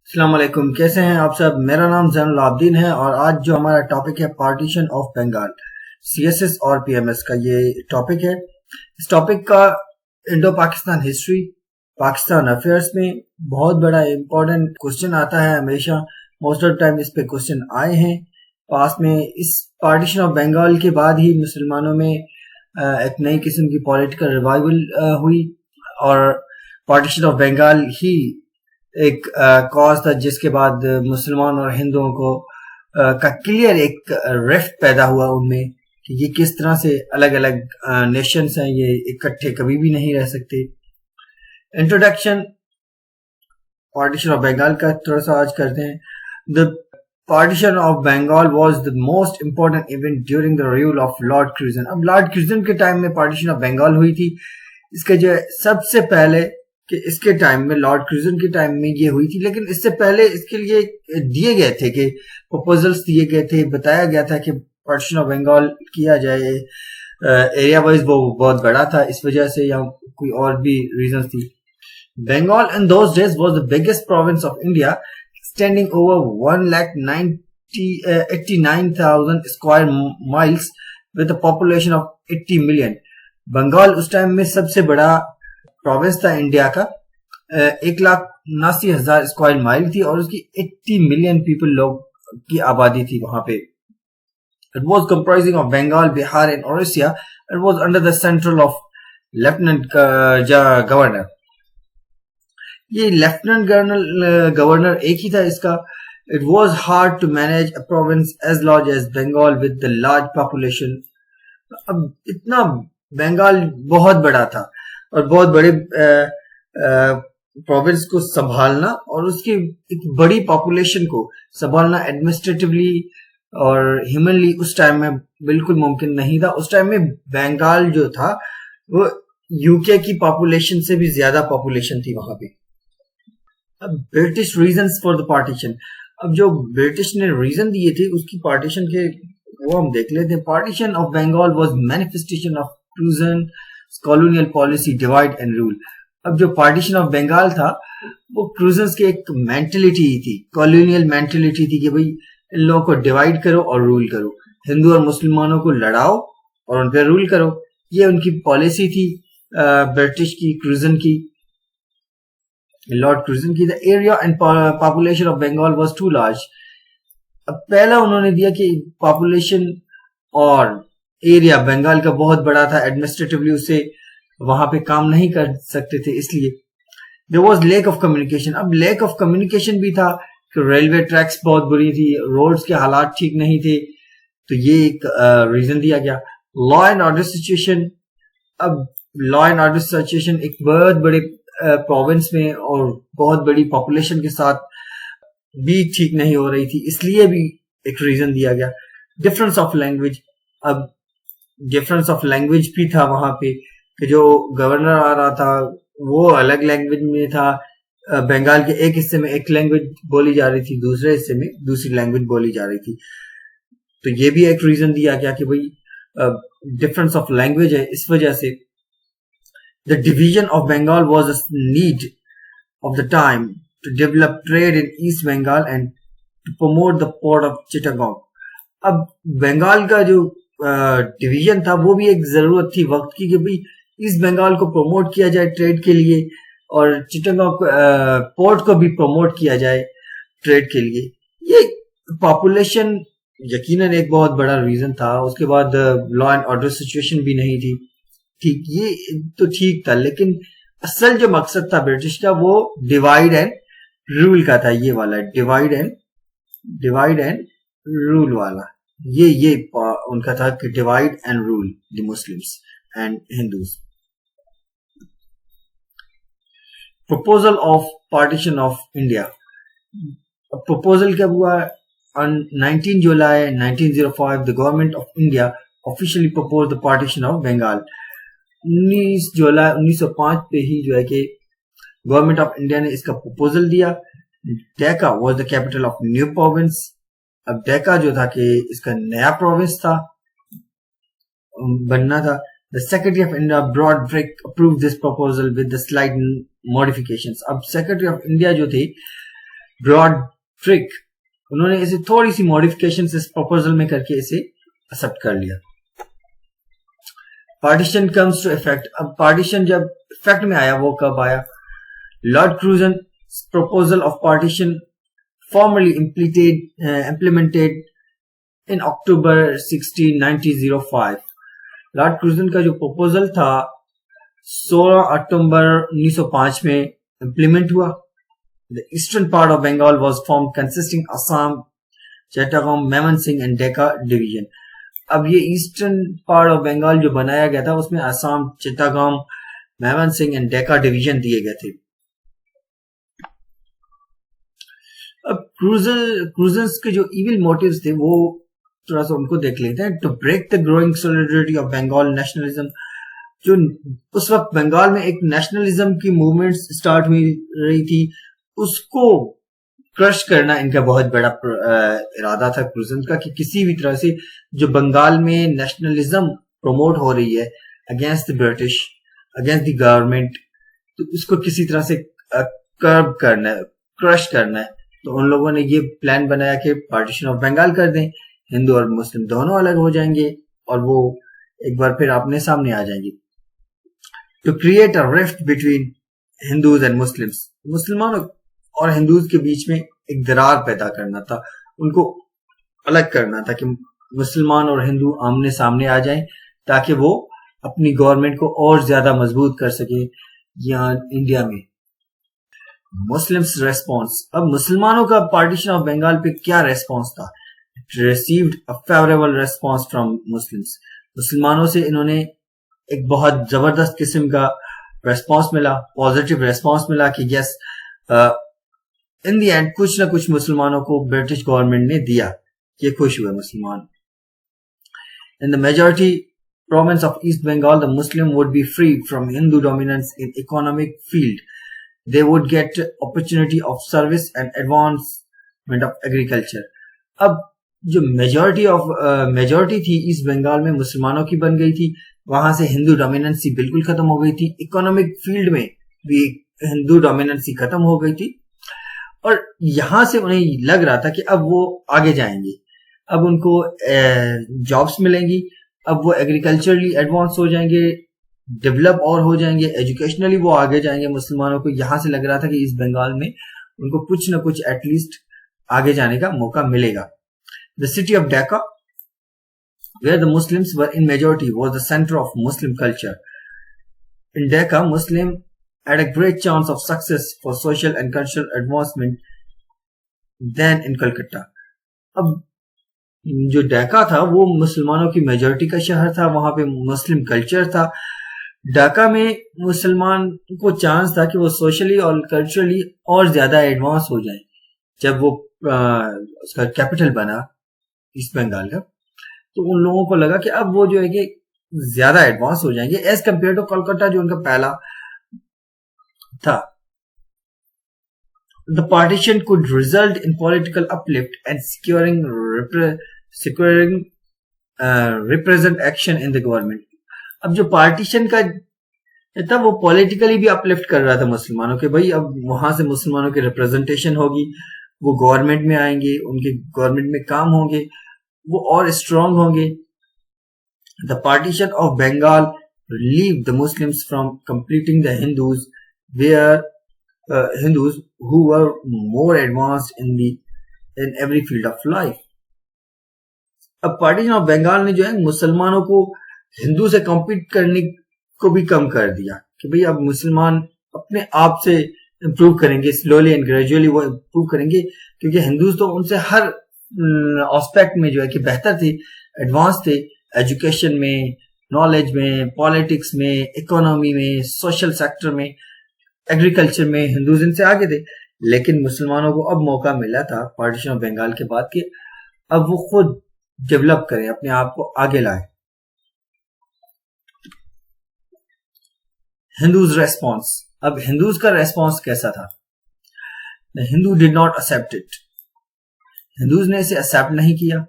अस्सलाम वालेकुम, कैसे हैं आप सब। मेरा नाम जैनुल आबदीन है और आज जो हमारा टॉपिक है पार्टीशन ऑफ बंगाल, सीएसएस और पीएमएस का ये टॉपिक है। इस टॉपिक का Indo Pakistan history, Pakistan affairs में बहुत बड़ा इम्पोर्टेंट क्वेश्चन आता है हमेशा। मोस्ट ऑफ टाइम इस पे क्वेश्चन आए हैं पास में। इस पार्टीशन ऑफ बंगाल के बाद ही मुसलमानों में एक नई किस्म की पॉलिटिकल रिवाइवल हुई और पार्टीशन ऑफ बंगाल ही एक कॉज था जिसके बाद मुसलमान और हिंदुओं को का क्लियर एक रिफ्ट पैदा हुआ उनमें कि ये किस तरह से अलग अलग नेशंस हैं, ये इकट्ठे कभी भी नहीं रह सकते। इंट्रोडक्शन पार्टीशन ऑफ बंगाल का थोड़ा सा आज करते हैं। The partition of Bengal was the most important event during the rule of lord Curzon. अब लॉर्ड क्रूजन के टाइम में पार्टीशन ऑफ बंगाल हुई थी। इसके जो सबसे पहले कि इसके टाइम में, लॉर्ड क्रूजन के टाइम में ये हुई थी, लेकिन इससे पहले इसके लिए दिए गए थे कि प्रपोजल्स दिए गए थे, बताया गया था कि पार्टीशन ऑफ बंगाल किया जाए। एरिया वाइज वो बहुत बड़ा था, इस वजह से या कोई और भी रीजन थी। Bengal in those days was the biggest province of India, extending over 1,89,000 square miles with a population of 80 million. Bengal उस टाइम में सबसे बड़ा प्रोविंस था इंडिया का। 1,79,000 स्क्वायर माइल थी और उसकी 80 मिलियन पीपल लोग की आबादी थी वहां पे। It was comprising of Bengal, Bihar and Odisha. It was under the central of lieutenant governor. ये लेफ्टिनेंट गवर्नर एक ही था इसका। It was hard to manage a province as large as Bengal with the large population. अब इतना बंगाल बहुत बड़ा था और बहुत बड़े प्रोविंस को संभालना और उसकी एक बड़ी पॉपुलेशन को संभालना एडमिनिस्ट्रेटिवली और ह्यूमनली उस टाइम में बिल्कुल मुमकिन नहीं था। उस टाइम में बंगाल जो था वो यूके की पॉपुलेशन से भी ज्यादा पॉपुलेशन थी वहां पे। अब British reasons for the partition, अब जो ब्रिटिश ने रीजन दिए थे उसकी पार्टीशन के वो हम देख लेते हैं। Partition of Bengal was manifestation of Curzon colonial policy divide and rule. अब जो पार्टीशन ऑफ बंगाल था वो क्रूजन्स की एक मेंटेलिटी थी, कॉलोनियल मेंटेलिटी थी कि भाई इन लोगों को डिवाइड करो और रूल करो, हिंदू और मुसलमानों को लड़ाओ और उन पर रूल करो। ये उनकी पॉलिसी थी ब्रिटिश की, क्रूजन की, लॉर्ड क्रूजन की। The area and population of Bengal was too large. अब पहला उन्होंने दिया कि पॉपुलेशन और एरिया बंगाल का बहुत बड़ा था, एडमिनिस्ट्रेटिवली उसे वहां पे काम नहीं कर सकते थे, इसलिए there was lack of communication. अब लैक ऑफ कम्युनिकेशन भी था कि रेलवे ट्रैक्स बहुत बुरी थी, रोड्स के हालात ठीक नहीं थे, तो ये एक रीजन दिया गया। लॉ एंड ऑर्डर सिचुएशन, अब लॉ एंड ऑर्डर सिचुएशन एक बहुत बड़े प्रोविंस में और बहुत बड़ी पॉपुलेशन के साथ भी ठीक नहीं हो रही थी, इसलिए भी एक रीजन दिया गया। डिफरेंस ऑफ लैंग्वेज, अब डिफरेंस ऑफ लैंग्वेज भी था वहां पे कि जो गवर्नर आ रहा था वो अलग लैंग्वेज में था। बंगाल के एक हिस्से में एक लैंग्वेज बोली जा रही थी, दूसरे हिस्से में दूसरी लैंग्वेज बोली जा रही थी, तो ये भी एक रीजन दिया गया कि भाई डिफरेंस ऑफ लैंग्वेज है, इस वजह से। The division of Bengal was a need of the time to develop trade in east Bengal and to promote the port of Chittagong. अब बंगाल का जो डिवीजन था वो भी एक जरूरत थी वक्त की कि भाई ईस्ट बंगाल को प्रमोट किया जाए ट्रेड के लिए और चिटागोंग पोर्ट को भी प्रमोट किया जाए ट्रेड के लिए। ये पॉपुलेशन यकीनन एक बहुत बड़ा रीजन था। उसके बाद लॉ एंड ऑर्डर सिचुएशन भी नहीं थी ठीक, ये तो ठीक था, लेकिन असल जो मकसद था ब्रिटिश का वो डिवाइड एंड रूल का था। ये वाला डिवाइड एंड रूल वाला, ये उनका था कि divide and rule the Muslims and Hindus. Proposal of partition of India, proposal कब हुआ? On 19 July 1905, the government of India officially proposed the partition of Bengal. 19 जुलाई 1905 पे ही जो है कि गवर्नमेंट ऑफ इंडिया ने इसका प्रपोजल दिया। Deka was the capital of new province. अब डेका जो था कि इसका नया प्रोविंस था, बनना था। The Secretary of India Broderick approved this proposal with the slight modifications. अब Secretary of India जो थे ब्रॉड ट्रिक, उन्होंने इसे थोड़ी सी मॉडिफिकेशन इस प्रपोजल में करके इसे एक्सेप्ट कर लिया। पार्टीशन कम्स टू इफेक्ट, अब पार्टीशन जब इफेक्ट में आया वो कब आया? Lord Curzon proposal of partition formally implemented in October 16, 1905। Lord Curzon का जो प्रपोजल था 16 अक्टूबर 1905 में इंप्लीमेंट हुआ। The eastern part of Bengal was formed consisting Assam, Chittagong, Mymensingh and Decca division। अब ये ईस्टर्न पार्ट ऑफ बंगाल जो बनाया गया था उसमें असम, चिट्टागोंग, मेमनसिंह एंड डेका डिवीजन दिए गए थे। अब क्रूजर्स के जो इविल मोटिव्स थे वो थोड़ा सा उनको देख लेते हैं। To break the growing solidarity of Bengal nationalism, जो उस वक्त बंगाल में एक नेशनलिज्म की मूवमेंट स्टार्ट हुई रही थी, उसको क्रश करना इनका बहुत बड़ा इरादा था क्रूजर्स का, कि किसी भी तरह से जो बंगाल में नेशनलिज्म प्रमोट हो रही है against the British, against the government, तो उसको किसी तरह से कर्ब करना है, क्रश करना है। तो उन लोगों ने ये प्लान बनाया कि पार्टीशन ऑफ बंगाल कर दें, हिंदू और मुस्लिम दोनों अलग हो जाएंगे और वो एक बार फिर अपने सामने आ जाएंगे। To create a rift between Hindus and Muslims, मुसलमानों और हिंदूज के बीच में एक दरार पैदा करना था, उनको अलग करना था कि मुसलमान और हिंदू आमने सामने आ जाएं ताकि वो अपनी गवर्नमेंट को और ज्यादा मजबूत कर सके यहाँ इंडिया में। मुस्लिम्स रेस्पॉन्स, अब मुसलमानों का पार्टीशन ऑफ बंगाल पे क्या रेस्पॉन्स था? It received a favourable response from Muslims, मुसलमानों से इन्होंने एक बहुत जबरदस्त किस्म का रेस्पॉन्स मिला, पॉजिटिव रेस्पॉन्स मिला कि यस, इन दी एंड कुछ ना कुछ मुसलमानों को ब्रिटिश गवर्नमेंट ने दिया, ये खुश हुए मुसलमान। In the majority province of East Bengal, the Muslim would be free from Hindu dominance in economic field. They would get opportunity of service and advancement of agriculture। अब जो मेजॉरिटी थी east Bengal में मुसलमानों की बन गई थी, वहां से हिंदू डोमिनेंसी बिल्कुल खत्म हो गई थी, इकोनॉमिक फील्ड में भी हिंदू डोमिनेंसी खत्म हो गई थी और यहां से उन्हें लग रहा था कि अब वो आगे जाएंगे, अब उनको जॉब्स मिलेंगी, अब वो एग्रीकल्चरली एडवांस हो जाएंगे, डेवलप और हो जाएंगे, एजुकेशनली वो आगे जाएंगे। मुसलमानों को यहां से लग रहा था कि इस बंगाल में उनको कुछ ना कुछ एटलीस्ट आगे जाने का मौका मिलेगा। The city of Dacca where the Muslims were in majority was the centre of Muslim culture. In Dacca Muslim had a great chance of success for social and cultural advancement than in Calcutta। अब जो ढाका था वो मुसलमानों की majority का शहर था, वहां पे मुस्लिम कल्चर था। ढाका में मुसलमान को चांस था कि वो सोशली और कल्चरली और ज्यादा एडवांस हो जाए। जब वो उसका कैपिटल बना ईस्ट बंगाल का, तो उन लोगों को लगा कि अब वो जो है कि ज्यादा एडवांस हो जाएंगे एज कम्पेयर टू कोलकाता जो उनका पहला था। The partition could result in political uplift and securing represent action in the government। अब जो पार्टीशन का था वो पॉलिटिकली भी अपलिफ्ट कर रहा था मुसलमानों के, भाई अब वहां से मुसलमानों की रिप्रेजेंटेशन होगी, वो गवर्नमेंट में आएंगे, उनके गवर्नमेंट में काम होंगे, वो और स्ट्रांग होंगे। The partition of Bengal relieved the Muslims from completing the Hindus who were more advanced in every field of life। अब पार्टीशन ऑफ बंगाल ने जो है मुसलमानों को हिंदू से कम्पीट करने को भी कम कर दिया कि भाई अब मुसलमान अपने आप से इम्प्रूव करेंगे, स्लोली एंड ग्रेजुअली वो इम्प्रूव करेंगे, क्योंकि हिंदूज तो उनसे हर एस्पेक्ट में जो है कि बेहतर थे, एडवांस थे, एजुकेशन में, नॉलेज में, पॉलिटिक्स में, इकोनॉमी में, सोशल सेक्टर में, एग्रीकल्चर में हिंदूज इनसे आगे थे। लेकिन मुसलमानों को अब मौका मिला था पार्टीशन ऑफ बंगाल के बाद कि अब वो खुद डेवलप करें, अपने आप को आगे लाए। हिंदूज रेस्पॉन्स, अब हिंदूज का रेस्पॉन्स कैसा था? Hindu did not accept it, Hindus ने इसे एक्सेप्ट नहीं किया,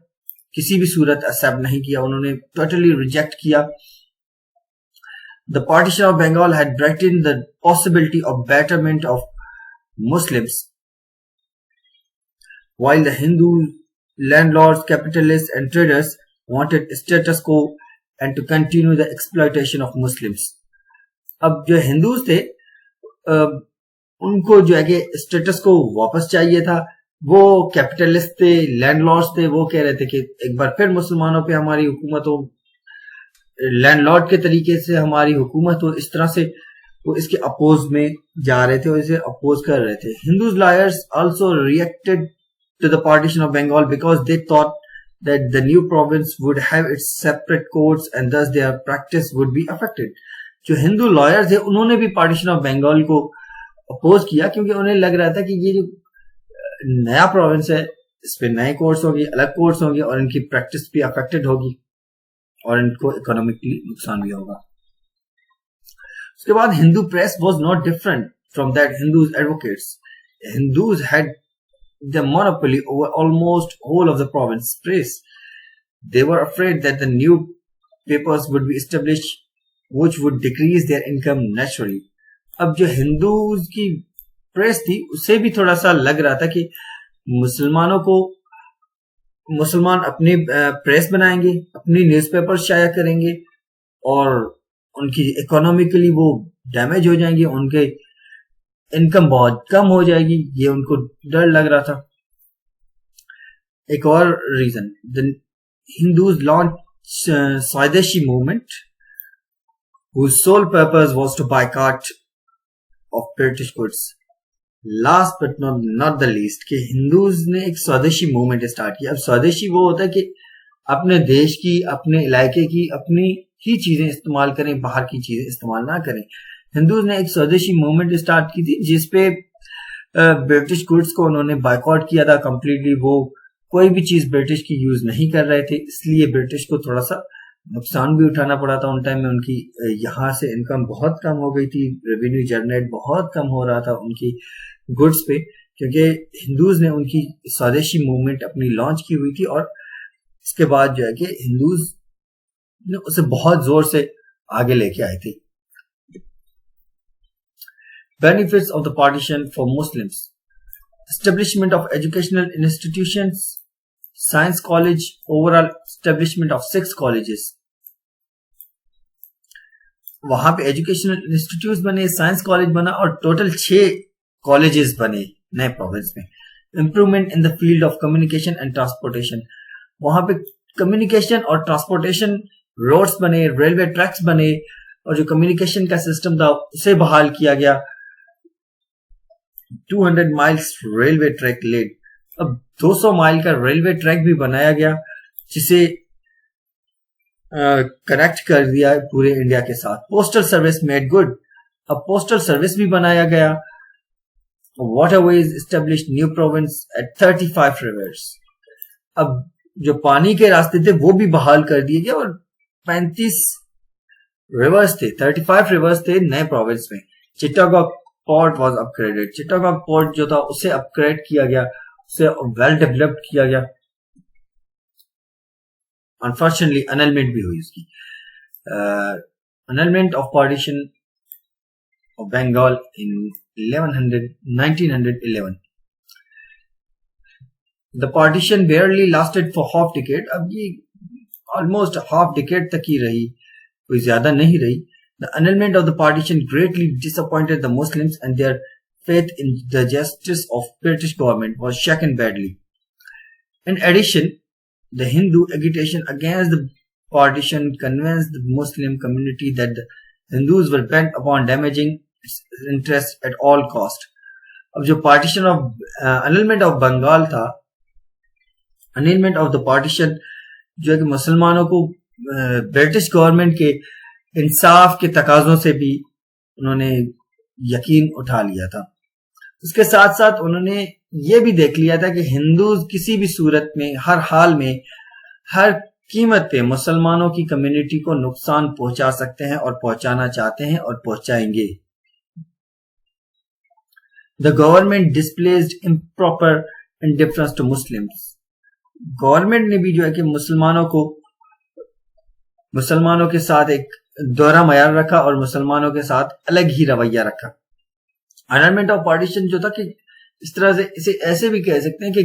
किसी भी सूरत एक्सेप्ट नहीं किया, उन्होंने टोटली रिजेक्ट किया। The partition of Bengal had brightened the possibility of betterment of Muslims while the Hindu landlords, capitalists, and traders wanted status quo and to continue the exploitation of Muslims. अब जो Hindus थे उनको जो है कि status को वापस चाहिए था, वो कैपिटलिस्ट थे, लैंडलॉर्ड्स थे, वो कह रहे थे कि एक बार फिर मुसलमानों पे हमारी हुकूमत हो, लैंडलॉर्ड के तरीके से हमारी हुकूमत हो, इस तरह से वो इसके अपोज में जा रहे थे और इसे अपोज कर रहे थे. Hindus lawyers also reacted to the partition of Bengal because they thought that the new province would have its separate courts and thus their practice would be affected. जो हिंदू लॉयर्स थे उन्होंने भी पार्टीशन ऑफ बंगाल को oppose किया क्योंकि उन्हें लग रहा था कि ये जो नया प्रोविंस है इस पे नए कोर्ट्स होंगे, अलग कोर्ट्स होंगे और इनकी प्रैक्टिस भी अफेक्टेड होगी और इनको इकोनॉमिकली नुकसान भी होगा. उसके बाद Hindu press was not different from that. Hindus advocates, Hindus had the monopoly over almost whole of the province press. They were afraid that the new papers would be established which would decrease their income naturally. अब जो Hindus की press थी उससे भी थोड़ा सा लग रहा था कि मुसलमानों को मुसलमान अपनी प्रेस बनाएंगे, अपनी न्यूज़पेपर शाया करेंगे और उनकी इकोनॉमिकली वो डैमेज हो जाएंगे, उनके इनकम बहुत कम हो जाएगी, ये उनको डर लग रहा था. एक और रीजन, द हिंदूज लॉन्च स्वदेशी movement whose sole purpose was to boycott of British goods. Last but not the least कि हिंदूज ने एक स्वदेशी मूवमेंट स्टार्ट किया. अब स्वदेशी वो होता है कि अपने देश की, अपने इलाके की, अपनी ही चीजें इस्तेमाल करें, बाहर की चीजें इस्तेमाल ना करें. हिंदूज ने एक स्वदेशी मूवमेंट स्टार्ट की थी जिसपे ब्रिटिश गुड्स को उन्होंने बायकॉट किया था कंप्लीटली. वो कोई भी चीज ब्रिटिश की यूज नहीं कर रहे थे, इसलिए ब्रिटिश को थोड़ा सा नुकसान भी उठाना पड़ा था. उन टाइम में उनकी यहाँ से इनकम बहुत कम हो गई थी, रेवेन्यू जनरेट बहुत कम हो रहा था उनकी गुड्स पे, क्योंकि हिंदूज ने उनकी स्वदेशी मूवमेंट अपनी लॉन्च की हुई थी और इसके बाद जो है कि हिंदूज ने उसे बहुत जोर से आगे लेके आए थे. Benefits of the partition for Muslims: establishment of educational institutions, science college, overall establishment of 6 colleges. वहां पे एजुकेशनल इंस्टीट्यूट बने, साइंस कॉलेज बना और टोटल 6 कॉलेजेस बने नए प्रोविंस में. Improvement in the field of communication and transportation, वहां पे कम्युनिकेशन और ट्रांसपोर्टेशन, रोड्स बने, रेलवे ट्रैक्स बने और जो कम्युनिकेशन का सिस्टम था उसे बहाल किया गया. 200 माइल्स रेलवे ट्रैक लेड. अब 200 माइल का रेलवे ट्रैक भी बनाया गया जिसे कनेक्ट कर दिया पूरे इंडिया के साथ. Postal service made good. अब पोस्टल सर्विस भी बनाया गया. Waterways established new province at 35 rivers. अब जो पानी के रास्ते थे वो भी बहाल कर दिए गए और 35 रिवर्स थे, 35 रिवर्स थे नए प्रोविंस में. Chittagong port was upgraded. Chittagong port जो था उसे अपग्रेड किया गया, उसे वेल डेवलप्ड किया गया. अनफॉर्चुनेटली अनलमेंट भी हुई उसकी. Annulment of partition of Bengal in 1911. The partition barely lasted for half decade. अब ये ऑलमोस्ट हाफ डिकेड तक ही रही, कोई ज्यादा नहीं रही. The annulment of the partition greatly disappointed the Muslims and their faith in the justice of British government was shaken badly. In addition, the Hindu agitation against the partition convinced the Muslim community that the Hindus were bent upon damaging its interests at all cost. अब जो partition of annulment of Bengal था, annulment of the partition जो है कि मुसलमानों को British government के इंसाफ के तकाजों से भी उन्होंने यकीन उठा लिया था. उसके साथ साथ उन्होंने ये भी देख लिया था कि हिंदू किसी भी सूरत में, हर हाल में, हर कीमत पे मुसलमानों की कम्युनिटी को नुकसान पहुंचा सकते हैं और पहुंचाना चाहते हैं और पहुंचाएंगे. The government displaced improper indifference to Muslims. Government ने भी जो है कि मुसलमानों के साथ एक दोहरा मयार रखा और मुसलमानों के साथ अलग ही रवैया रखा. अनलमेंट ऑफ पार्टीशन जो था कि इस तरह से इसे ऐसे भी कह सकते हैं कि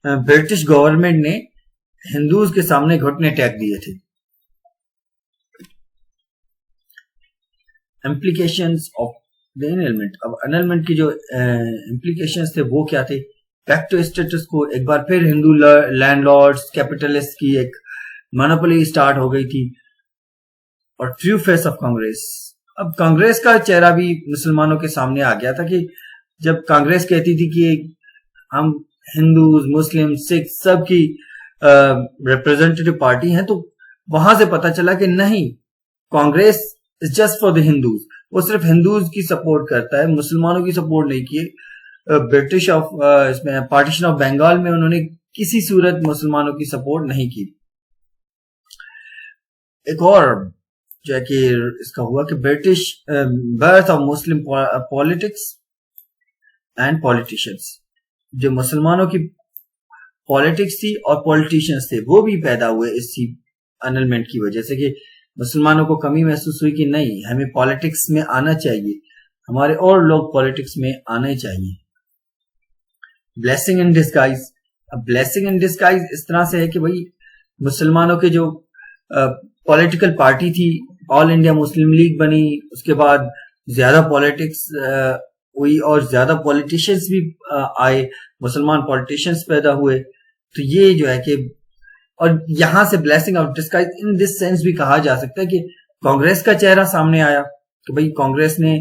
ब्रिटिश गवर्नमेंट ने हिंदूज के सामने घुटने टेक दिए थे। इम्प्लीकेशंस ऑफ द एनलमेंट, अब एनलमेंट की जो इम्प्लीकेशंस थे वो क्या थे? बैक टू स्टेटस को, एक बार फिर हिंदू लैंडलॉर्ड्स कैपिटलिस्ट की एक मोनोपोली स्टार्ट हो गई थी। और ट्रू फेस ऑफ कांग्रेस, अब कांग्रेस का चेहरा भी मुसलमानों के सामने आ गया था कि जब कांग्रेस कहती थी कि हम हिंदूज, मुस्लिम, सिख सब की रिप्रेजेंटेटिव पार्टी हैं, तो वहां से पता चला कि नहीं, Congress is just for the Hindus, वो सिर्फ हिंदूज की सपोर्ट करता है, मुसलमानों की सपोर्ट नहीं किए। ब्रिटिश ऑफ इसमें पार्टीशन ऑफ बंगाल में उन्होंने किसी सूरत मुसलमानों की सपोर्ट नहीं की। एक और जो है कि इसका हुआ कि British birth of Muslim politics and politicians, जो मुसलमानों की पॉलिटिक्स थी और पॉलिटिशियंस थे वो भी पैदा हुए इस एनलमेंट की वजह से, कि मुसलमानों को कमी महसूस हुई कि नहीं, हमें पॉलिटिक्स में आना चाहिए, हमारे और लोग पॉलिटिक्स में आने चाहिए। ब्लेसिंग इन डिस्गाइज, अब ब्लेसिंग इन डिस्गाइज इस तरह से है कि भाई मुसलमानों के जो पॉलिटिकल पार्टी थी, ऑल इंडिया मुस्लिम लीग बनी, उसके बाद ज्यादा पॉलिटिक्स हुई और ज्यादा पॉलिटिशियंस भी आए, मुसलमान पॉलिटिशियंस पैदा हुए। तो ये जो है कि, और यहां से blessing of disguise in this sense भी कहा जा सकता है कि कांग्रेस का चेहरा सामने आया कि भाई कांग्रेस ने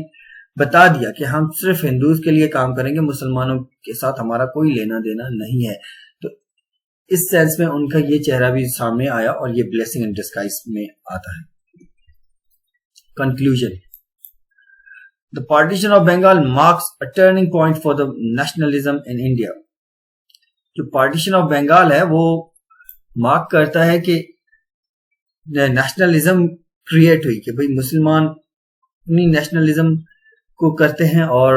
बता दिया कि हम सिर्फ हिंदूज के लिए काम करेंगे, मुसलमानों के साथ हमारा कोई लेना देना नहीं है। तो इस सेंस में उनका ये चेहरा भी सामने आया और ये ब्लेसिंग इन डिस्गाइज में आता है। Conclusion, the partition of Bengal marks a turning point for the nationalism in India. जो पार्टीशन ऑफ बंगाल है वो मार्क करता है कि नेशनलिज्म क्रिएट हुई, कि भाई मुसलमान अपनी नेशनलिज्म को करते हैं और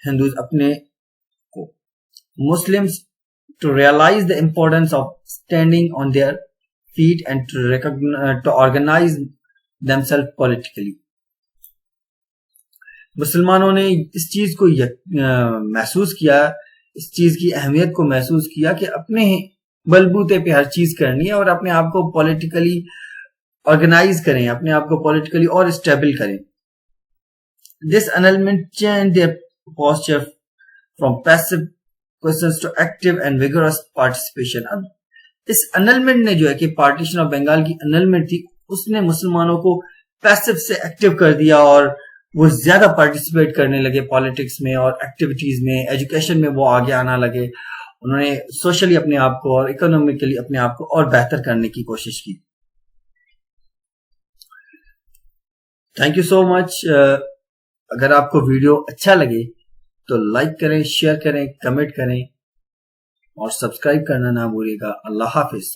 हिंदूज अपने को। Muslims to realise the importance of standing on their feet and to organise themselves politically. मुसलमानों ने इस चीज को महसूस किया, इस चीज की अहमियत को महसूस किया कि अपने बलबूते पे हर चीज करनी है और अपने आप को पॉलिटिकली ऑर्गेनाइज करें, अपने आप को पॉलिटिकली और स्टेबल करें। This annulment change their posture from passive questions to active and vigorous participation. अब इस एनलमेंट ने जो है कि पार्टीशन ऑफ बंगाल की एनलमेंट थी, उसने मुसलमानों को पैसिव से एक्टिव कर दिया और वो ज्यादा पार्टिसिपेट करने लगे पॉलिटिक्स में और एक्टिविटीज में, एजुकेशन में वो आगे आना लगे। उन्होंने सोशली अपने आप को और इकोनॉमिकली अपने आप को और बेहतर करने की कोशिश की। Thank you so much. अगर आपको वीडियो अच्छा लगे तो लाइक करें, शेयर करें, कमेंट करें और सब्सक्राइब करना ना भूलिएगा। अल्लाह हाफिज।